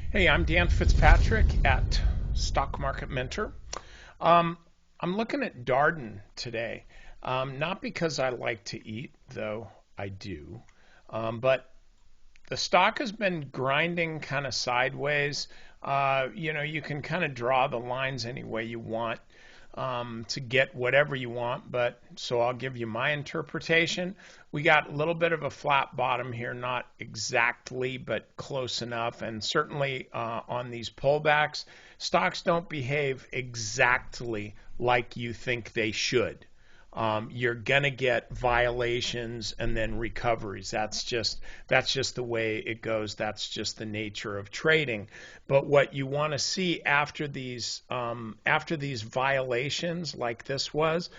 Hey, I'm Dan Fitzpatrick at Stock Market Mentor. Um, I'm looking at Darden today, not because I like to eat, though I do, but the stock has been grinding kind of sideways. You can kind of draw the lines any way you want to get whatever you want, but so I'll give you my interpretation. We got a little bit of a flat bottom here, not exactly, but close enough. And certainly on these pullbacks, stocks don't behave exactly like you think they should. You're gonna get violations and then recoveries. That's just the way it goes. That's just the nature of trading. But what you want to see after these violations, like this was,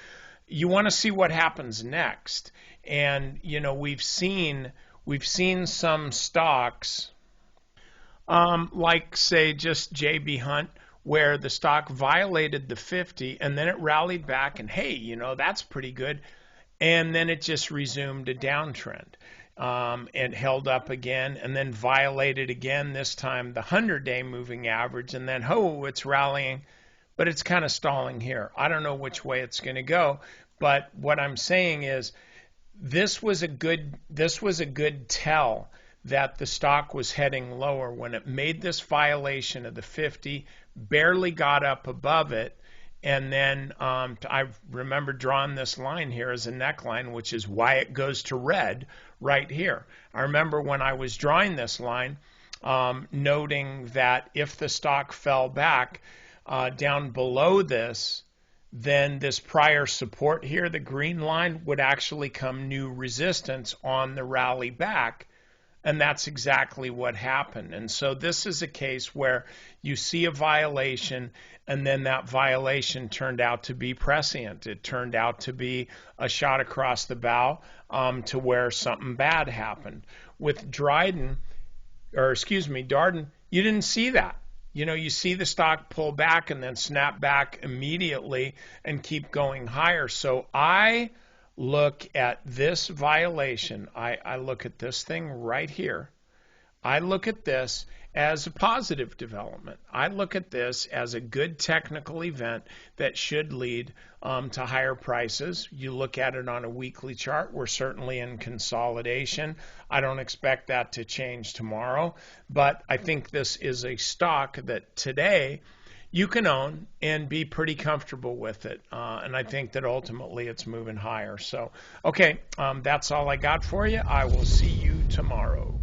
you want to see what happens next. And we've seen some stocks like say just JB Hunt, where the stock violated the 50 and then it rallied back and hey, that's pretty good. And then it just resumed a downtrend and held up again and then violated again, this time the 100-day moving average. And then, oh, it's rallying, but it's kind of stalling here. I don't know which way it's going to go. But what I'm saying is this was a good tell that the stock was heading lower when it made this violation of the 50, barely got up above it, and then I remember drawing this line here as a neckline, which is why it goes to red right here. I remember when I was drawing this line, noting that if the stock fell back down below this, then this prior support here, the green line, would actually come new resistance on the rally back. And that's exactly what happened. And so this is a case where you see a violation, and then that violation turned out to be prescient. It turned out to be a shot across the bow to where something bad happened. With Darden, you didn't see that. You see the stock pull back and then snap back immediately and keep going higher. So I look at this violation. I look at this thing right here. I look at this as a positive development. I look at this as a good technical event that should lead to higher prices. You look at it on a weekly chart, we're certainly in consolidation. I don't expect that to change tomorrow, but I think this is a stock that today you can own and be pretty comfortable with it. And I think that ultimately it's moving higher. So, okay, that's all I got for you. I will see you tomorrow.